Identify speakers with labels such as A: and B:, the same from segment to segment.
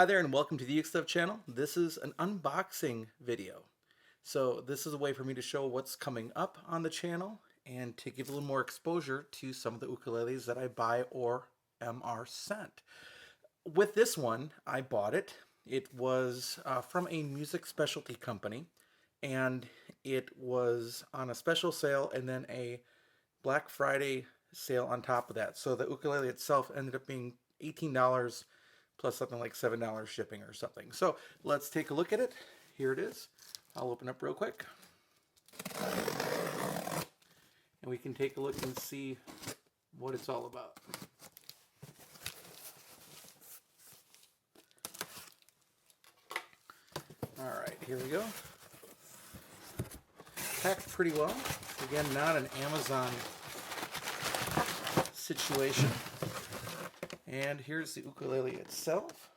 A: Hi there and welcome to the UkeStuff channel. This is an unboxing video. So this is a way for me to show what's coming up on the channel and to give a little more exposure to some of the ukuleles that I buy or are sent. With this one, I bought it. It was from a music specialty company, and it was on a special sale and then a Black Friday sale on top of that. So the ukulele itself ended up being $18 plus something like $7 shipping or something. So let's take a look at it. Here it is. I'll open up real quick. And we can take a look and see what it's all about. Alright, here we go. Packed pretty well. Again, not an Amazon situation. And here's the ukulele itself.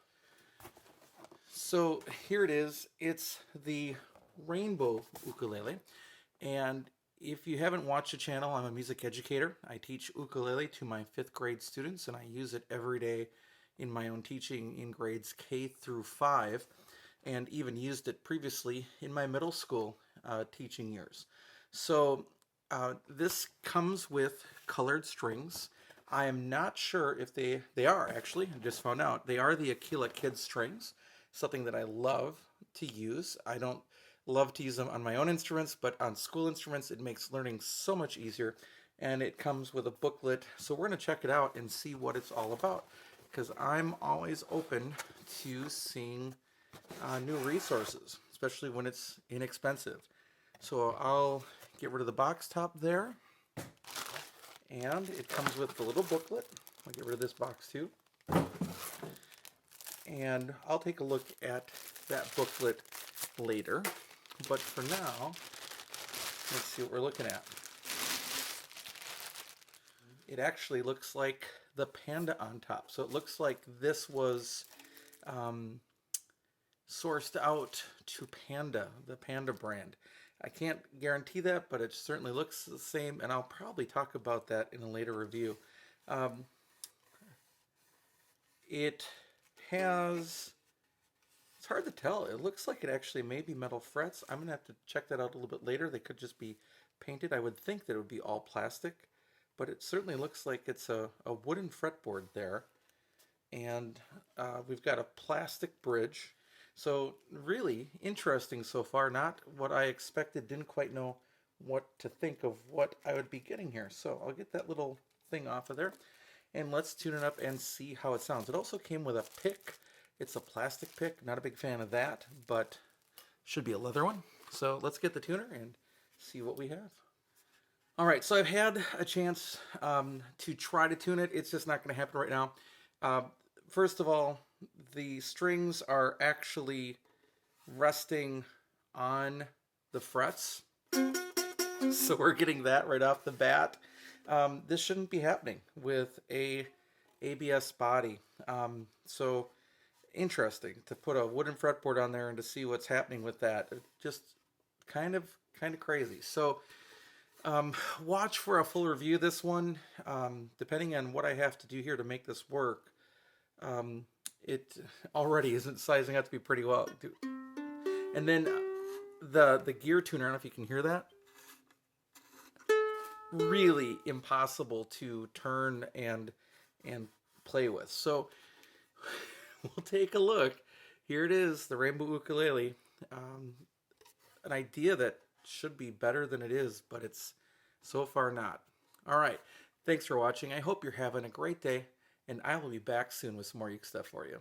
A: So here it is. It's the Rainbow Ukulele. And if you haven't watched the channel, I'm a music educator. I teach ukulele to my 5th grade students, and I use it every day in my own teaching in grades K through 5, and even used it previously in my middle school teaching years. So this comes with colored strings. I am not sure if they are actually, I just found out, they are the Aquila Kids strings, something that I love to use. I don't love to use them on my own instruments, but on school instruments it makes learning so much easier, and it comes with a booklet. So we're going to check it out and see what it's all about, because I'm always open to seeing new resources, especially when it's inexpensive. So I'll get rid of the box top there. And it comes with the little booklet. I'll get rid of this box too. And I'll take a look at that booklet later. But for now, let's see what we're looking at. It actually looks like the panda on top. So it looks like this was sourced out to Panda, the Panda brand. I can't guarantee that, but it certainly looks the same, and I'll probably talk about that in a later review. It has, it's hard to tell. It looks like it actually may be metal frets. I'm going to have to check that out a little bit later. They could just be painted. I would think that it would be all plastic, but it certainly looks like it's a wooden fretboard there. And we've got a plastic bridge. So really interesting so far. Not what I expected. Didn't quite know what to think of what I would be getting here. So I'll get that little thing off of there, and let's tune it up and see how it sounds. It also came with a pick. It's a plastic pick. Not a big fan of that, but should be a leather one. So let's get the tuner and see what we have. All right, so I've had a chance to try to tune it. It's just not going to happen right now. First of all, the strings are actually resting on the frets. So we're getting that right off the bat. This shouldn't be happening with a ABS body. So interesting to put a wooden fretboard on there and to see what's happening with that. Just kind of crazy. So watch for a full review of this one. Depending on what I have to do here to make this work, it already isn't sizing out to be pretty well. And then the gear tuner, I don't know if you can hear that. Really impossible to turn and play with. So we'll take a look. Here it is, the Rainbow Ukulele. An idea that should be better than it is, but it's so far not. All right, thanks for watching. I hope you're having a great day, and I will be back soon with some more Uke stuff for you.